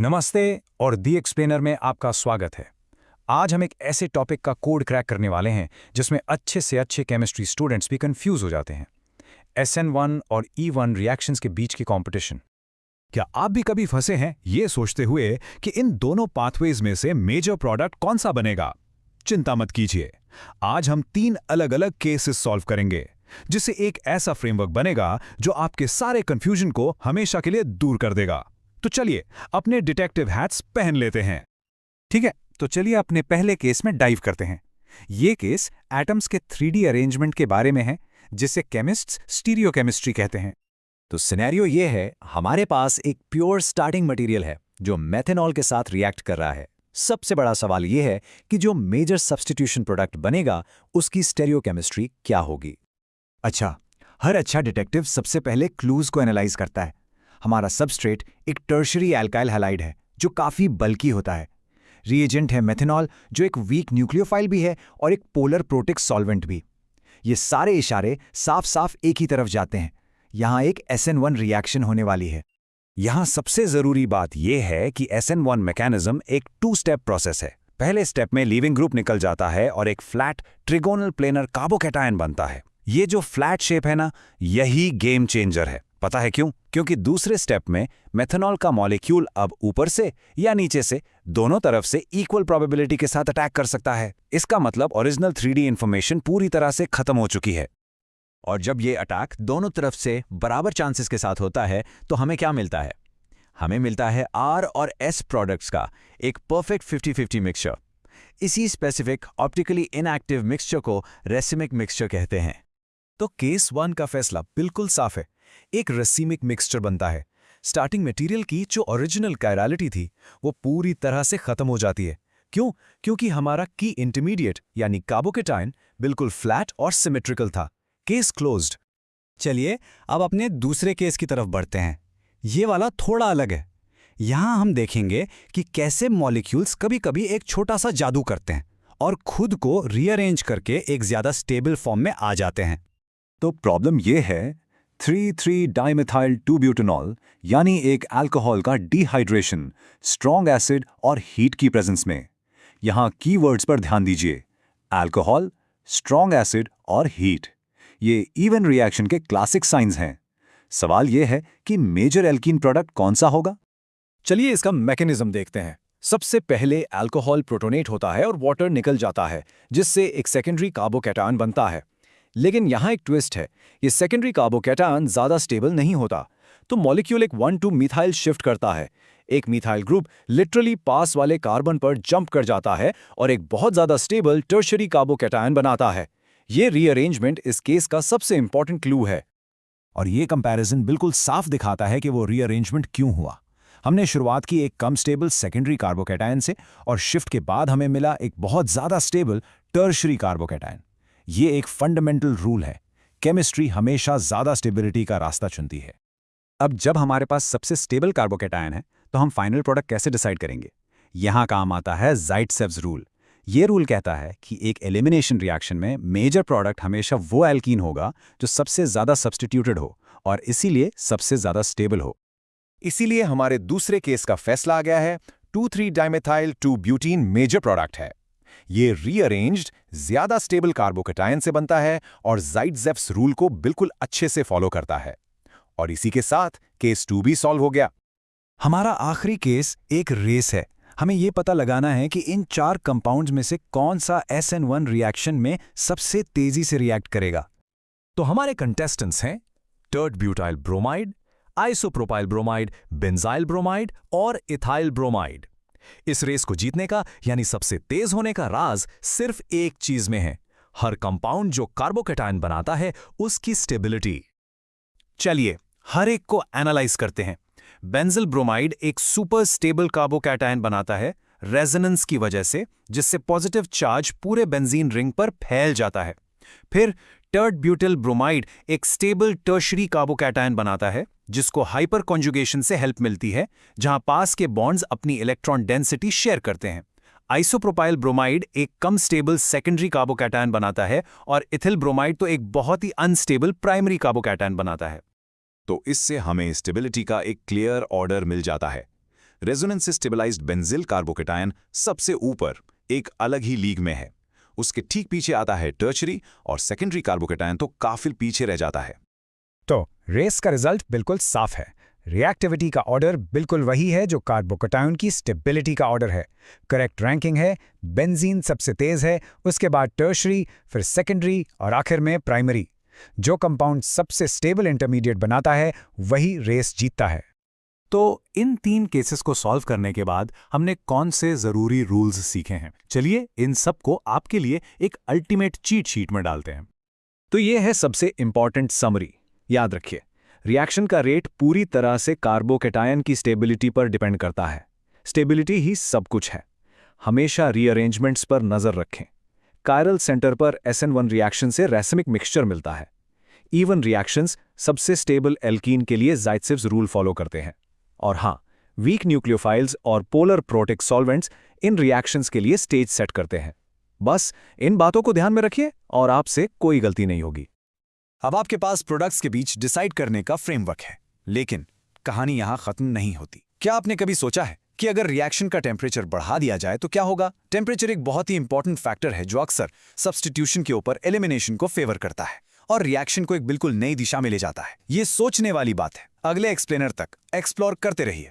नमस्ते और दी एक्सप्लेनर में आपका स्वागत है। आज हम एक ऐसे टॉपिक का कोड क्रैक करने वाले हैं जिसमें अच्छे से अच्छे केमिस्ट्री स्टूडेंट्स भी कंफ्यूज हो जाते हैं। SN1 और E1 रिएक्शंस के बीच की कंपटीशन। क्या आप भी कभी फंसे हैं ये सोचते हुए कि इन दोनों पाथवेज में से मेजर प्रोडक्ट कौन सा बनेगा? चिंता मत कीजिए, आज हम 3 अलग अलग केसेस सॉल्व करेंगे, जिससे एक ऐसा फ्रेमवर्क बनेगा जो आपके सारे कंफ्यूजन को हमेशा के लिए दूर कर देगा। तो चलिए अपने डिटेक्टिव हैट्स पहन लेते हैं। ठीक है, तो चलिए अपने पहले केस में डाइव करते हैं। ये केस एटम्स के 3D अरेंजमेंट के बारे में है, जिसे केमिस्ट्स स्टीरियोकेमिस्ट्री कहते हैं। तो सिनेरियो ये है, हमारे पास एक प्योर स्टार्टिंग मटेरियल है जो मेथनॉल के साथ रिएक्ट कर रहा है। सबसे बड़ा सवाल ये है कि जो मेजर सब्स्टिट्यूशन प्रोडक्ट बनेगा उसकी स्टेरियोकेमिस्ट्री क्या होगी। अच्छा, हर अच्छा डिटेक्टिव सबसे पहले क्लूज को एनालाइज करता है। हमारा सबस्ट्रेट एक टर्शरी एल्काइल हैलाइड है जो काफी बल्की होता है। रिएजेंट है मेथनॉल जो एक वीक न्यूक्लियोफाइल भी है और एक पोलर प्रोटिक सॉल्वेंट भी। ये सारे इशारे साफ साफ एक ही तरफ जाते हैं। यहाँ एक SN1 रिएक्शन होने वाली है। यहाँ सबसे जरूरी बात यह है कि SN1 मैकेनिज्म एक 2 स्टेप प्रोसेस है। पहले स्टेप में लीविंग ग्रुप निकल जाता है और एक फ्लैट ट्रिगोनल प्लेनर कार्बोकैटायन बनता है। ये जो फ्लैट शेप है ना, यही गेम चेंजर है। पता है क्यों? क्योंकि दूसरे स्टेप में मेथनॉल का मॉलिक्यूल अब ऊपर से या नीचे से दोनों तरफ से इक्वल प्रोबेबिलिटी के साथ अटैक कर सकता है। इसका मतलब ओरिजिनल 3D इंफॉर्मेशन पूरी तरह से खत्म हो चुकी है। और जब ये अटैक दोनों तरफ से बराबर चांसेस के साथ होता है तो हमें क्या मिलता है? हमें मिलता है R और S प्रोडक्ट्स का एक परफेक्ट 50-50 मिक्सचर। इसी स्पेसिफिक ऑप्टिकली इनएक्टिव मिक्सचर को रेसिमिक मिक्सचर कहते हैं। तो केस 1 का फैसला बिल्कुल साफ है। एक रेसिमिक मिक्सचर बनता है। स्टार्टिंग मटेरियल की जो ओरिजिनल कायरलिटी थी वो पूरी तरह से खत्म हो जाती है। क्यों? क्योंकि हमारा की इंटरमीडिएट यानी कार्बोकैटायन बिल्कुल फ्लैट और सिमेट्रिकल था। Case closed. चलिए अब अपने दूसरे केस की तरफ बढ़ते हैं। ये वाला थोड़ा अलग है। यहाँ हम देखेंगे कि कैसे मॉलिक्यूल्स कभी-कभी एक छोटा सा जादू करते हैं और खुद को रीअरेंज करके एक ज्यादा स्टेबल फॉर्म में आ जाते हैं। तो प्रॉब्लम ये है 3,3-डाइमेथाइल 2-ब्यूटेनॉल यानी एक अल्कोहल का डिहाइड्रेशन, स्ट्रॉन्ग एसिड और हीट की प्रेजेंस में। यहाँ कीवर्ड्स पर ध्यान दीजिए, अल्कोहल, स्ट्रॉन्ग एसिड और हीट। ये इवन रिएक्शन के क्लासिक साइंस हैं। सवाल यह है कि मेजर एल्कीन प्रोडक्ट कौन सा होगा? चलिए इसका मैकेनिज्म देखते हैं। सबसे पहले अल्कोहल प्रोटोनेट होता है और वाटर निकल जाता है, जिससे एक सेकेंडरी कार्बोकैटायन बनता है। लेकिन यहाँ एक ट्विस्ट है, ये सेकेंडरी कार्बोकैटायन ज़्यादा स्टेबल नहीं होता। तो मॉलिक्यूल एक 1,2 मिथाइल शिफ्ट करता है। एक मिथाइल ग्रुप लिटरली पास वाले कार्बन पर जंप कर जाता है और एक बहुत ज़्यादा स्टेबल टर्शरी कार्बोकैटायन बनाता है। ये रीअरेंजमेंट इस केस का सबसे इंपॉर्टेंट क्लू है। और ये कंपैरिजन बिल्कुल साफ दिखाता है कि वो रीअरेंजमेंट क्यों हुआ। हमने शुरुआत की एक कम स्टेबल सेकेंडरी कार्बोकैटायन से और शिफ्ट के बाद हमें मिला एक बहुत ज़्यादा स्टेबल टर्शरी कार्बोकैटायन। ये एक फंडामेंटल रूल है, केमिस्ट्री हमेशा ज्यादा स्टेबिलिटी का रास्ता चुनती है। अब जब हमारे पास सबसे स्टेबल कार्बोकैटायन है तो हम फाइनल प्रोडक्ट कैसे डिसाइड करेंगे? यहाँ काम आता है ज़ाइट्सेव्स रूल। ये रूल कहता है कि एक एलिमिनेशन रिएक्शन में मेजर प्रोडक्ट हमेशा वो एल्कीन होगा जो सबसे ज्यादा सब्स्टिट्यूटेड हो और इसीलिए सबसे ज्यादा स्टेबल हो। इसीलिए हमारे दूसरे केस का फैसला आ गया है, 2,3-डाइमेथाइल 2-ब्यूटीन मेजर प्रोडक्ट है। ये रीअरेंज्ड ज्यादा स्टेबल कार्बोकैटायन से बनता है और ज़ाइट्सेव्स रूल को बिल्कुल अच्छे से फॉलो करता है। और इसी के साथ केस 2 भी सॉल्व हो गया। हमारा आखिरी केस एक रेस है। हमें ये पता लगाना है कि इन 4 कंपाउंड्स में से कौन सा SN1 रिएक्शन में सबसे तेजी से रिएक्ट करेगा। तो हमारे कंटेस्टेंट्स हैं टर्ड butyl bromide, isopropyl bromide, benzyl bromide और इथाइल ब्रोमाइड। इस रेस को जीतने का यानी सबसे तेज होने का राज सिर्फ एक चीज में है, हर कंपाउंड जो कार्बोकैटायन बनाता है उसकी स्टेबिलिटी। चलिए हर एक को एनालाइज करते हैं। बेंजिल ब्रोमाइड एक सुपर स्टेबल कार्बोकैटायन बनाता है रेजोनेंस की वजह से, जिससे पॉजिटिव चार्ज पूरे बेंजीन रिंग पर फैल जाता है। फिर टर्ड ब्यूटिल ब्रोमाइड एक स्टेबल टर्शरी कार्बोकैटायन बनाता है, जिसको हाइपर कॉन्जुगेशन से हेल्प मिलती है, जहां पास के बॉन्ड्स अपनी इलेक्ट्रॉन डेंसिटी शेयर करते हैं। आइसोप्रोपाइल ब्रोमाइड एक कम स्टेबल सेकेंडरी कार्बोकैटायन बनाता है और इथिल ब्रोमाइड तो एक बहुत ही अनस्टेबल प्राइमरी कार्बोकैटायन बनाता है। तो इससे हमें स्टेबिलिटी का एक क्लियर ऑर्डर मिल जाता है। रेजोनेंस से स्टेबलाइज्ड बेंजिल कार्बोकेटायन सबसे ऊपर एक अलग ही लीग में है। उसके ठीक पीछे आता है टर्शरी और सेकेंडरी कार्बोकेटायन तो काफी पीछे रह जाता है। तो रेस का रिजल्ट बिल्कुल साफ है। रिएक्टिविटी का ऑर्डर बिल्कुल वही है जो कार्बोकेटायन की स्टेबिलिटी का ऑर्डर है। करेक्ट रैंकिंग है, बेंजीन सबसे तेज है, उसके बाद टर्शरी, फिर सेकेंडरी और आखिर में प्राइमरी। जो कंपाउंड सबसे स्टेबल इंटरमीडिएट बनाता है वही रेस जीतता है। तो इन 3 केसेस को सॉल्व करने के बाद हमने कौन से जरूरी रूल्स सीखे हैं? चलिए इन सब को आपके लिए एक अल्टीमेट चीट शीट में डालते हैं। तो ये है सबसे इंपॉर्टेंट समरी। याद रखिए, रिएक्शन का रेट पूरी तरह से कार्बोकेटायन की स्टेबिलिटी पर डिपेंड करता है। स्टेबिलिटी ही सब कुछ है। हमेशा रीअरेंजमेंट्स पर नजर रखें। कायरल सेंटर पर SN1 रिएक्शन से रैसिमिक मिक्सचर मिलता है। इवन रिएक्शंस सबसे स्टेबल एल्कीन के लिए ज़ाइत्सेव्स रूल फॉलो करते हैं। और हाँ, वीक न्यूक्लियोफाइल्स और पोलर प्रोटिक सॉल्वेंट्स इन रिएक्शंस के लिए स्टेज सेट करते हैं। बस इन बातों को ध्यान में रखिए और आपसे कोई गलती नहीं होगी। अब आपके पास प्रोडक्ट्स के बीच डिसाइड करने का फ्रेमवर्क है, लेकिन कहानी यहां खत्म नहीं होती। क्या आपने कभी सोचा है कि अगर रिएक्शन का टेम्परेचर बढ़ा दिया जाए तो क्या होगा? टेम्परेचर एक बहुत ही इंपॉर्टेंट फैक्टर है जो अक्सर सब्स्टिट्यूशन के ऊपर एलिमिनेशन को फेवर करता है और रिएक्शन को एक बिल्कुल नई दिशा में ले जाता है। ये सोचने वाली बात है। अगले एक्सप्लेनर तक एक्सप्लोर करते रहिए।